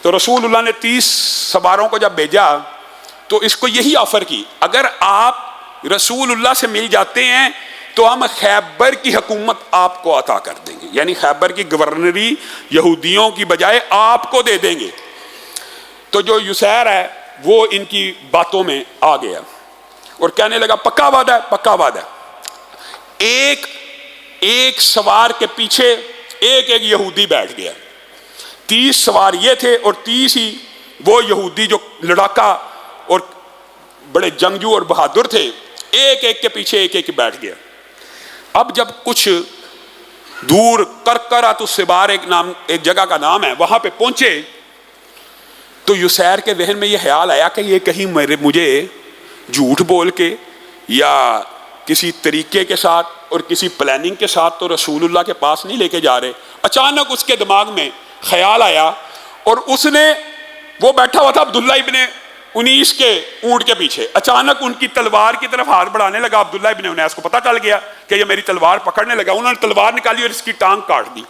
تو رسول اللہ نے 30 سواروں کو جب بھیجا تو اس کو یہی آفر کی اگر آپ رسول اللہ سے مل جاتے ہیں تو ہم خیبر کی حکومت آپ کو عطا کر دیں گے، یعنی خیبر کی گورنری یہودیوں کی بجائے آپ کو دے دیں گے۔ تو جو یسیر ہے وہ ان کی باتوں میں آ گیا اور کہنے لگا پکا وعدہ ہے، پکا وعدہ ہے۔ ایک سوار کے پیچھے ایک یہودی بیٹھ گیا، 30 سوار یہ تھے اور 30 ہی وہ یہودی جو لڑاکا اور بڑے جنگجو اور بہادر تھے، ایک کے پیچھے ایک بیٹھ گیا۔ اب جب کچھ دور کرکرات السبار ایک جگہ کا نام ہے، وہاں پہ پہنچے تو یسیر کے ذہن میں یہ خیال آیا کہ یہ کہیں مجھے جھوٹ بول کے یا کسی طریقے کے ساتھ اور کسی پلاننگ کے ساتھ تو رسول اللہ کے پاس نہیں لے کے جا رہے۔ اچانک اس کے دماغ میں خیال آیا اور اس نے، وہ بیٹھا ہوا تھا عبداللہ ابن 19 کے اونٹ کے پیچھے، اچانک ان کی تلوار کی طرف ہاتھ بڑھانے لگا۔ عبداللہ ابن انیس کو پتہ چل گیا کہ یہ میری تلوار پکڑنے لگا، انہوں نے تلوار نکالی اور اس کی ٹانگ کاٹ دی۔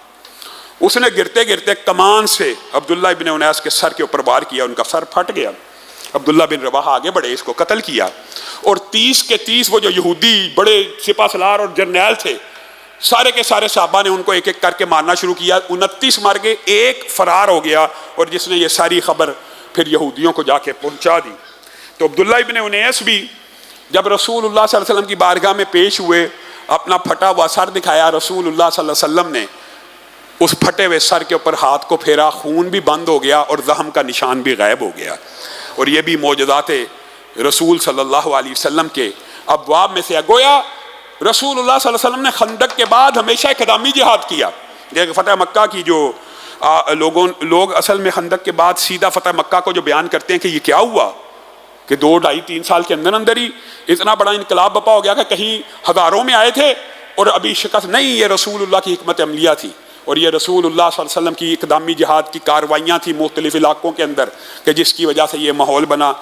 اس نے گرتے گرتے کمان سے عبداللہ ابن انیس کے سر کے اوپر وار کیا، ان کا سر پھٹ گیا۔ عبداللہ بن رواحہ آگے بڑھے، اس کو قتل کیا، اور 30 کے 30 وہ جو یہودی بڑے سپہ سالار اور جرنیل تھے، سارے کے سارے صحابہ نے ان کو ایک ایک کر کے مارنا شروع کیا۔ 29 مر گئے، ایک فرار ہو گیا، اور جس نے یہ ساری خبر پھر یہودیوں کو جا کے پہنچا دی۔ تو عبداللہ ابن انیس بھی جب رسول اللہ صلی اللہ علیہ وسلم کی بارگاہ میں پیش ہوئے، اپنا پھٹا ہوا سر دکھایا، رسول اللہ صلی اللہ علیہ وسلم نے اس پھٹے ہوئے سر کے اوپر ہاتھ کو پھیرا، خون بھی بند ہو گیا اور زخم کا نشان بھی غائب ہو گیا۔ اور یہ بھی معجزات رسول صلی اللہ علیہ وسلم کے ابواب میں سے ہے۔ گویا رسول اللہ صلی اللہ علیہ وسلم نے خندق کے بعد ہمیشہ اقدامی جہاد کیا۔ فتح مکہ کی جو لوگ اصل میں خندق کے بعد سیدھا فتح مکہ کو جو بیان کرتے ہیں کہ یہ کیا ہوا کہ 2 ڈھائی 3 سال کے اندر اندر ہی اتنا بڑا انقلاب بپا ہو گیا کہ کہیں ہزاروں میں آئے تھے اور ابھی شکست نہیں، یہ رسول اللہ کی حکمت عملیہ تھی، اور یہ رسول اللہ صلی اللہ علیہ وسلم کی اقدامی جہاد کی کاروائیاں تھیں مختلف علاقوں کے اندر، کہ جس کی وجہ سے یہ ماحول بنا۔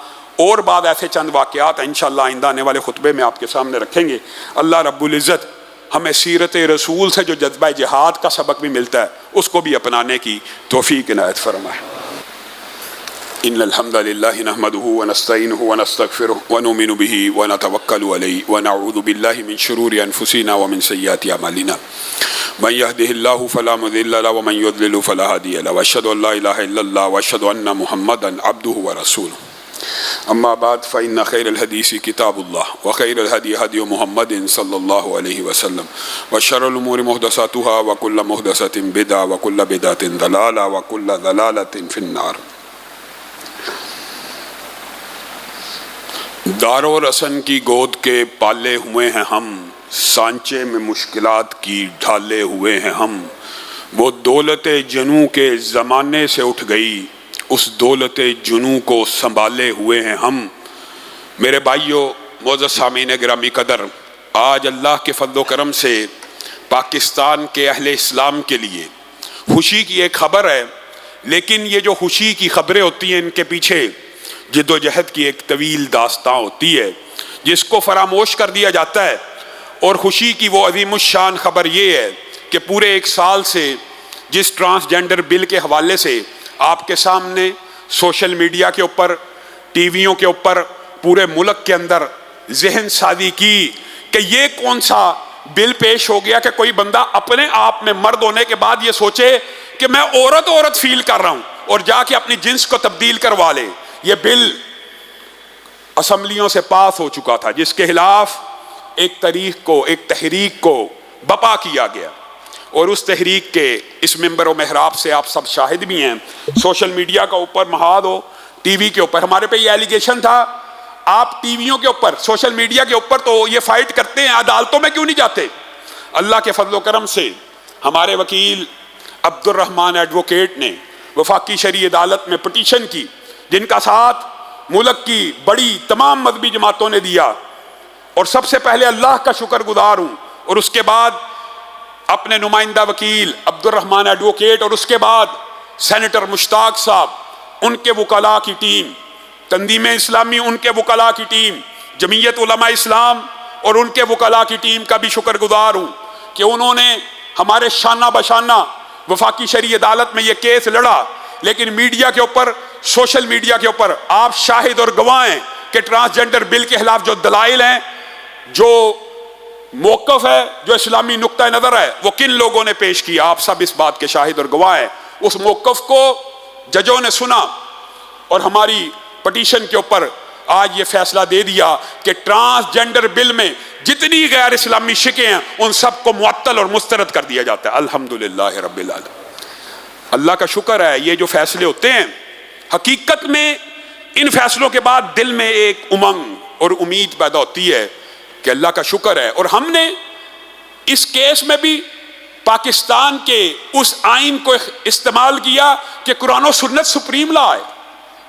اور بعد ایسے چند واقعات انشاءاللہ آئندہ آنے والے خطبے میں آپ کے سامنے رکھیں گے۔ اللہ رب العزت ہمیں سیرت رسول سے جو جذبہ جہاد کا سبق بھی ملتا ہے اس کو بھی اپنانے کی توفیق عنایت فرمائے۔ ان الحمد للہ نحمده ونستعینه ونستغفره ونؤمن به ونتوکل علیہ ونعوذ باللہ من شرور انفسنا ومن سیئات اعمالنا من يهده الله فلا مضل له ومن يضلل فلا هادي له واشهد ان لا اله الا الله واشهد ان محمدا عبده ورسوله اما بعد فان خير الحديث كتاب الله وخير الهدي هدي محمد صلى الله عليه وسلم وشر الامور محدثاتها وكل محدثة بدعة وكل بدعة ضلالة وكل ضلالة في النار۔ دار و رسن کی گود کے پالے ہوئے ہیں ہم، سانچے میں مشکلات کی ڈھالے ہوئے ہیں ہم، وہ دولت جنوں کے زمانے سے اٹھ گئی، اس دولت جنوں کو سنبھالے ہوئے ہیں ہم۔ میرے بھائیوں، معزز سامعین گرامی قدر، آج اللہ کے فضل و کرم سے پاکستان کے اہل اسلام کے لیے خوشی کی ایک خبر ہے، لیکن یہ جو خوشی کی خبریں ہوتی ہیں ان کے پیچھے جد و جہد کی ایک طویل داستان ہوتی ہے جس کو فراموش کر دیا جاتا ہے۔ اور خوشی کی وہ عظیم الشان خبر یہ ہے کہ پورے 1 سال سے جس ٹرانسجینڈر بل کے حوالے سے آپ کے سامنے سوشل میڈیا کے اوپر، ٹی ویوں کے اوپر، پورے ملک کے اندر ذہن سازی کی کہ یہ کون سا بل پیش ہو گیا کہ کوئی بندہ اپنے آپ میں مرد ہونے کے بعد یہ سوچے کہ میں عورت فیل کر رہا ہوں اور جا کے اپنی جنس کو تبدیل کروا لے۔ یہ بل اسمبلیوں سے پاس ہو چکا تھا جس کے خلاف ایک تحریک کو بپا کیا گیا، اور اس تحریک کے اس منبر و محراب سے آپ سب شاہد بھی ہیں، سوشل میڈیا کا اوپر محاذ ہو، ٹی وی کے اوپر ہمارے پہ یہ ایلیگیشن تھا، آپ ٹی ویوں کے اوپر، سوشل میڈیا کے اوپر تو یہ فائٹ کرتے ہیں، عدالتوں میں کیوں نہیں جاتے؟ اللہ کے فضل و کرم سے ہمارے وکیل عبد الرحمان ایڈوکیٹ نے وفاقی شرعی عدالت میں پٹیشن کی، جن کا ساتھ ملک کی بڑی تمام مذہبی جماعتوں نے دیا، اور سب سے پہلے اللہ کا شکر گزار ہوں، اور اس کے بعد اپنے نمائندہ وکیل عبد الرحمان ایڈوکیٹ، اور اس کے بعد سینیٹر مشتاق صاحب، ان کے وکلاء کی ٹیم، تنظیم اسلامی ان کے وکلاء کی ٹیم، جمعیت علماء اسلام اور ان کے وکلاء کی ٹیم کا بھی شکر گزار ہوں کہ انہوں نے ہمارے شانہ بشانہ وفاقی شرعی عدالت میں یہ کیس لڑا۔ لیکن میڈیا کے اوپر، سوشل میڈیا کے اوپر آپ شاہد اور گواہ ہیں کہ ٹرانسجینڈر بل کے خلاف جو دلائل ہیں، جو موقف ہے، جو اسلامی نقطہ نظر ہے، وہ کن لوگوں نے پیش کیا، آپ سب اس بات کے شاہد اور گواہ ہیں۔ اس موقف کو ججوں نے سنا اور ہماری پٹیشن کے اوپر آج یہ فیصلہ دے دیا کہ ٹرانسجینڈر بل میں جتنی غیر اسلامی شکیں ہیں ان سب کو معطل اور مسترد کر دیا جاتا ہے۔ الحمدللہ رب العالمین، اللہ کا شکر ہے۔ یہ جو فیصلے ہوتے ہیں، حقیقت میں ان فیصلوں کے بعد دل میں ایک امنگ اور امید پیدا ہوتی ہے کہ اللہ کا شکر ہے۔ اور ہم نے اس کیس میں بھی پاکستان کے اس آئین کو استعمال کیا کہ قرآن و سنت سپریم لا ہے،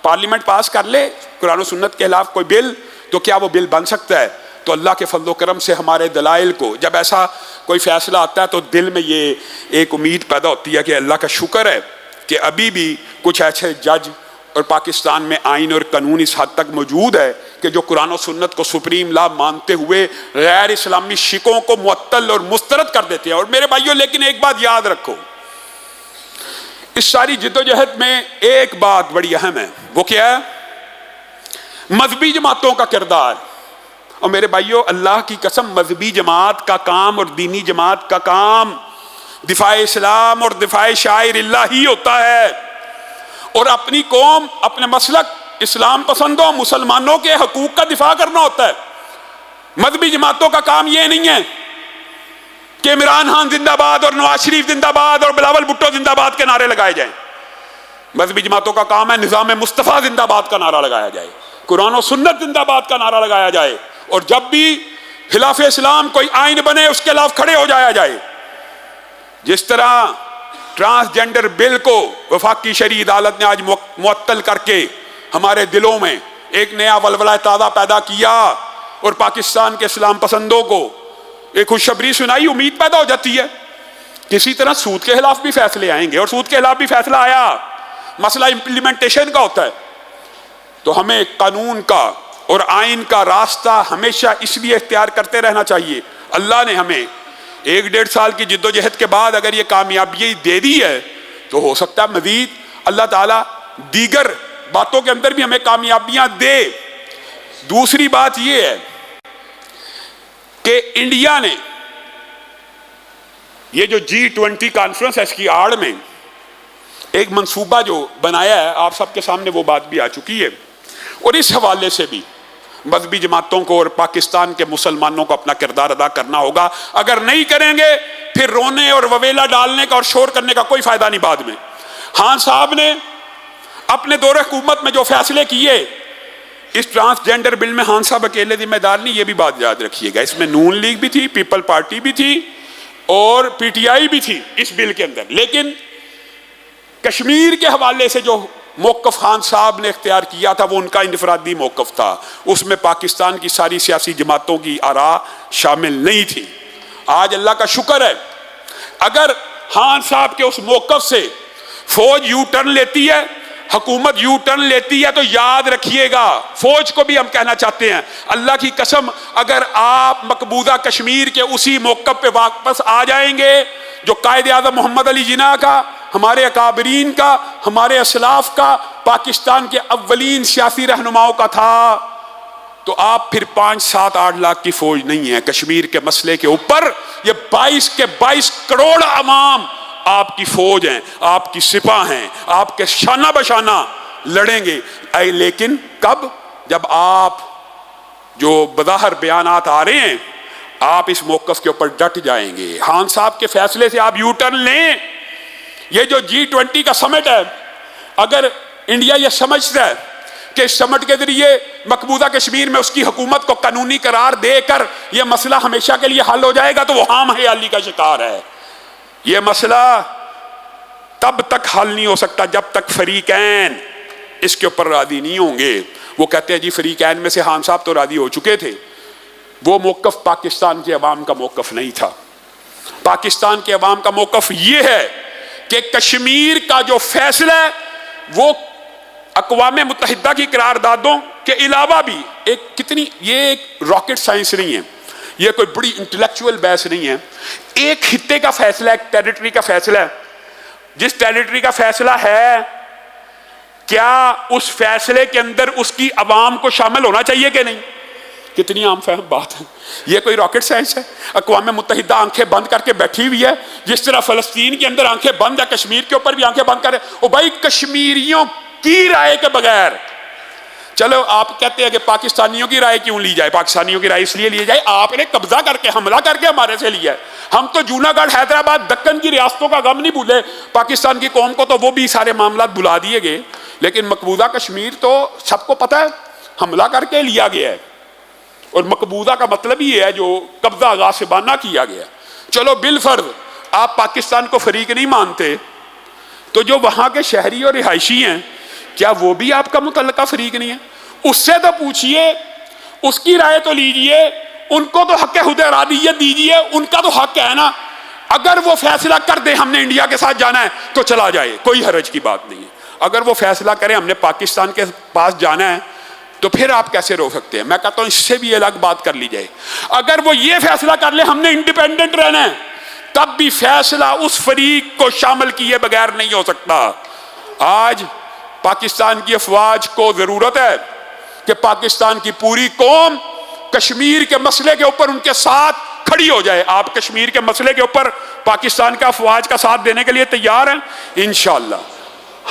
پارلیمنٹ پاس کر لے قرآن و سنت کے خلاف کوئی بل تو کیا وہ بل بن سکتا ہے؟ تو اللہ کے فضل و کرم سے ہمارے دلائل کو جب ایسا کوئی فیصلہ آتا ہے تو دل میں یہ ایک امید پیدا ہوتی ہے کہ اللہ کا شکر ہے کہ ابھی بھی کچھ ایسے جج اور پاکستان میں آئین اور قانون اس حد تک موجود ہے کہ جو قرآن و سنت کو سپریم لا مانتے ہوئے غیر اسلامی شکوں کو معطل اور مسترد کر دیتے ہیں. اور میرے بھائیوں لیکن ایک بات یاد رکھو، اس ساری جدوجہد میں ایک بات بڑی اہم ہے، وہ کیا ہے؟ مذہبی جماعتوں کا کردار. اور میرے بھائیوں اللہ کی قسم مذہبی جماعت کا کام اور دینی جماعت کا کام دفاع اسلام اور دفاع شعائر اللہ ہی ہوتا ہے، اور اپنی قوم، اپنے مسلک اسلام پسندوں مسلمانوں کے حقوق کا دفاع کرنا ہوتا ہے. مذہبی جماعتوں کا کام یہ نہیں ہے کہ عمران خان زندہ باد اور نواز شریف زندہ باد اور بلاول بھٹو زندہ باد کے نعرے لگائے جائیں. مذہبی جماعتوں کا کام ہے نظام مصطفیٰ زندہ باد کا نعرہ لگایا جائے، قرآن و سنت زندہ باد کا نعرہ لگایا جائے، اور جب بھی خلاف اسلام کوئی آئین بنے اس کے خلاف کھڑے ہو جایا جائے. جس طرح ٹرانسجینڈر بل کو وفاقی شرعی عدالت نے آج معطل کر کے ہمارے دلوں میں ایک نیا ولولہ تازہ پیدا کیا اور پاکستان کے اسلام پسندوں کو ایک خوشخبری سنائی، امید پیدا ہو جاتی ہے. کسی طرح سود کے خلاف بھی فیصلے آئیں گے، اور سود کے خلاف بھی فیصلہ آیا، مسئلہ امپلیمنٹیشن کا ہوتا ہے. تو ہمیں قانون کا اور آئین کا راستہ ہمیشہ اس لیے اختیار کرتے رہنا چاہیے. اللہ نے ہمیں 1-1.5 سال کی جدوجہد کے بعد اگر یہ کامیابی دے دی ہے تو ہو سکتا ہے مزید اللہ تعالیٰ دیگر باتوں کے اندر بھی ہمیں کامیابیاں دے. دوسری بات یہ ہے کہ انڈیا نے یہ جو G20 کانفرنس ہے اس کی آڑ میں ایک منصوبہ جو بنایا ہے، آپ سب کے سامنے وہ بات بھی آ چکی ہے، اور اس حوالے سے بھی مذہبی جماعتوں کو اور پاکستان کے مسلمانوں کو اپنا کردار ادا کرنا ہوگا. اگر نہیں کریں گے پھر رونے اور وویلا ڈالنے کا اور شور کرنے کا کوئی فائدہ نہیں. بعد میں خان صاحب نے اپنے دور حکومت میں جو فیصلے کیے اس ٹرانسجینڈر بل میں، خان صاحب اکیلے ذمہ دار نہیں، یہ بھی بات یاد رکھیے گا. اس میں نون لیگ بھی تھی، پیپل پارٹی بھی تھی اور پی ٹی آئی بھی تھی اس بل کے اندر. لیکن کشمیر کے حوالے سے جو موقف خان صاحب نے اختیار کیا تھا وہ ان کا انفرادی موقف تھا، اس میں پاکستان کی ساری سیاسی جماعتوں کی آراء شامل نہیں تھی. آج اللہ کا شکر ہے اگر خان صاحب کے اس موقف سے فوج یو ٹرن لیتی ہے، حکومت یو ٹرن لیتی ہے، تو یاد رکھیے گا فوج کو بھی ہم کہنا چاہتے ہیں اللہ کی قسم اگر آپ مقبوضہ کشمیر کے اسی موقف پہ واپس آ جائیں گے جو قائد اعظم محمد علی جناح کا، ہمارے اکابرین کا، ہمارے اسلاف کا، پاکستان کے اولین سیاسی رہنماؤں کا تھا، تو آپ پھر 5-7-8 لاکھ کی فوج نہیں ہے. کشمیر کے مسئلے کے اوپر یہ 22 کے 22 کروڑ عوام آپ کی فوج ہیں، آپ کی سپاہ ہیں، آپ کے شانہ بشانہ لڑیں گے. لیکن کب؟ جب آپ جو بظاہر بیانات آ رہے ہیں آپ اس موقف کے اوپر ڈٹ جائیں گے. خان صاحب کے فیصلے سے آپ یو ٹرن لیں. یہ جو G20 کا سمٹ ہے، اگر انڈیا یہ سمجھتا ہے کہ اس سمٹ کے ذریعے مقبوضہ کشمیر میں اس کی حکومت کو قانونی قرار دے کر یہ مسئلہ ہمیشہ کے لیے حل ہو جائے گا تو وہ ہم خیالی کا شکار ہے. یہ مسئلہ تب تک حل نہیں ہو سکتا جب تک فریقین اس کے اوپر راضی نہیں ہوں گے. وہ کہتے ہیں جی فریقین میں سے خان صاحب تو راضی ہو چکے تھے. وہ موقف پاکستان کے عوام کا موقف نہیں تھا. پاکستان کے عوام کا موقف یہ ہے کہ کشمیر کا جو فیصلہ ہے وہ اقوام متحدہ کی قراردادوں کے علاوہ بھی یہ ایک راکٹ سائنس نہیں ہے، یہ کوئی بڑی انٹلیکچوئل بحث نہیں ہے. ایک خطے کا فیصلہ، ایک ٹیریٹری کا فیصلہ ہے. جس ٹیریٹری کا فیصلہ ہے کیا اس فیصلے کے اندر اس کی عوام کو شامل ہونا چاہیے کہ نہیں؟ کتنی عام فہم بات ہے. یہ کوئی راکٹ سائنس ہے؟ اقوام متحدہ آنکھیں بند کر کے بیٹھی ہوئی ہے، جس طرح فلسطین کے اندر آنکھیں بند ہے، کشمیر کے اوپر بھی آنکھیں بند کر رہے. او بھائی کشمیریوں کی رائے کے بغیر، چلو آپ کہتے ہیں کہ پاکستانیوں کی رائے کیوں لی جائے؟ پاکستانیوں کی رائے اس لیے لی جائے آپ نے قبضہ کر کے حملہ کر کے ہمارے سے لیا ہے. ہم تو جوناگڑھ، حیدرآباد، دکن کی ریاستوں کا غم نہیں بھولے. پاکستان کی قوم کو تو وہ بھی سارے معاملات بلا دیے گئے، لیکن مقبوضہ کشمیر تو سب کو پتہ ہے حملہ کر کے لیا گیا ہے. اور مقبوضہ کا مطلب ہی ہے جو قبضہ غاصبانہ کیا گیا. چلو بالفرض آپ پاکستان کو فریق نہیں مانتے تو جو وہاں کے شہری اور رہائشی ہیں کیا وہ بھی آپ کا متعلقہ فریق نہیں ہے؟ اس سے تو پوچھئے، اس کی رائے تو لیجئے، ان کو تو حق خود ارادیت دیجئے، ان کا تو حق ہے نا. اگر وہ فیصلہ کر دے ہم نے انڈیا کے ساتھ جانا ہے تو چلا جائے، کوئی حرج کی بات نہیں ہے. اگر وہ فیصلہ کریں ہم نے پاکستان کے پاس جانا ہے تو پھر آپ کیسے روک سکتے ہیں؟ میں کہتا ہوں اس سے بھی الگ بات کر لی جائے، اگر وہ یہ فیصلہ کر لے ہم نے انڈیپینڈنٹ رہنا ہے، تب بھی فیصلہ اس فریق کو شامل کیے بغیر نہیں ہو سکتا۔ آج پاکستان کی افواج کو ضرورت ہے کہ پاکستان کی پوری قوم کشمیر کے مسئلے کے اوپر ان کے ساتھ کھڑی ہو جائے۔ آپ کشمیر کے مسئلے کے اوپر پاکستان کا افواج کا ساتھ دینے کے لیے تیار ہیں؟ انشاءاللہ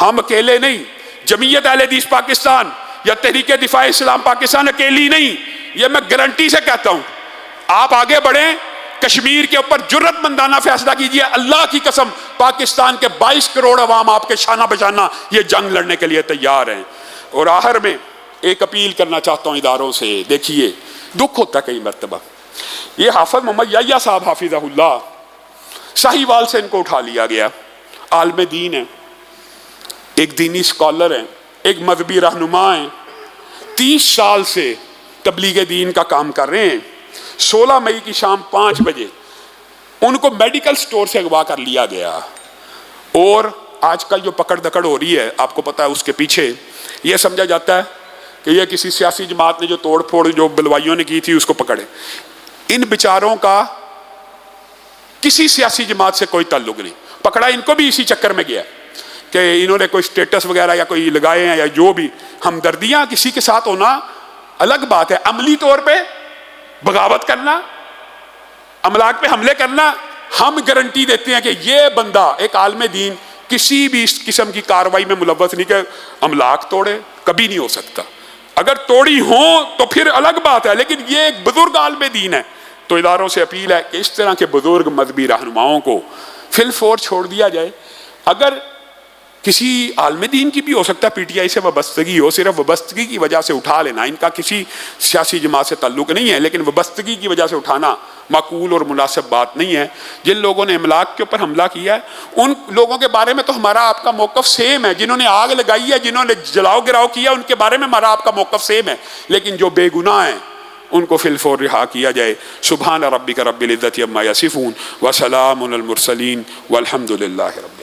ہم اکیلے نہیں، جمعیت اہل حدیث پاکستان یا تحریک دفاع اسلام پاکستان اکیلی نہیں، یہ میں گارنٹی سے کہتا ہوں۔ آپ آگے بڑھیں، کشمیر کے اوپر جرت مندانہ فیصلہ کیجئے، اللہ کی قسم پاکستان کے 22 کروڑ عوام آپ کے شانہ بشانہ یہ جنگ لڑنے کے لیے تیار ہیں۔ اور آخر میں ایک اپیل کرنا چاہتا ہوں اداروں سے، دیکھیے دکھ ہوتا ہے کئی مرتبہ، یہ حافظ محمد یحییٰ صاحب حافظہ اللہ ساہیوال سے ان کو اٹھا لیا گیا، عالم دین ہیں، ایک دینی اسکالر ہیں، ایک مذہبی رہنما ہیں، 30 سال سے تبلیغ دین کا کام کر رہے ہیں۔ 16 مئی کی شام 5 بجے ان کو میڈیکل سٹور سے اغوا کر لیا گیا، اور آج کل جو پکڑ دکڑ ہو رہی ہے آپ کو پتا ہے اس کے پیچھے یہ سمجھا جاتا ہے کہ یہ کسی سیاسی جماعت نے جو توڑ پھوڑ جو بلوائیوں نے کی تھی اس کو پکڑے۔ ان بیچاروں کا کسی سیاسی جماعت سے کوئی تعلق نہیں، پکڑا ان کو بھی اسی چکر میں گیا کہ انہوں نے کوئی سٹیٹس وغیرہ یا کوئی لگائے ہیں یا جو بھی، ہمدردیاں کسی کے ساتھ ہونا الگ بات ہے، عملی طور پہ بغاوت کرنا، املاک پہ حملے کرنا، ہم گارنٹی دیتے ہیں کہ یہ بندہ ایک عالم دین کسی بھی اس قسم کی کاروائی میں ملوث نہیں، کہ املاک توڑے، کبھی نہیں ہو سکتا۔ اگر توڑی ہوں تو پھر الگ بات ہے، لیکن یہ ایک بزرگ عالم دین ہے۔ تو اداروں سے اپیل ہے کہ اس طرح کے بزرگ مذہبی رہنماؤں کو فی الفور چھوڑ دیا جائے۔ اگر کسی عالم دین کی بھی ہو سکتا ہے پی ٹی آئی سے وابستگی ہو، صرف وابستگی کی وجہ سے اٹھا لینا، ان کا کسی سیاسی جماعت سے تعلق نہیں ہے، لیکن وابستگی کی وجہ سے اٹھانا معقول اور مناسب بات نہیں ہے۔ جن لوگوں نے املاک کے اوپر حملہ کیا ہے ان لوگوں کے بارے میں تو ہمارا آپ کا موقف سیم ہے، جنہوں نے آگ لگائی ہے، جنہوں نے جلاؤ گراؤ کیا ان کے بارے میں ہمارا آپ کا موقف سیم ہے، لیکن جو بے گناہ ہیں ان کو فی الفور رہا کیا جائے۔ سبحان ربک رب العزت عما یصفون وسلام علی المرسلین والحمد للہ رب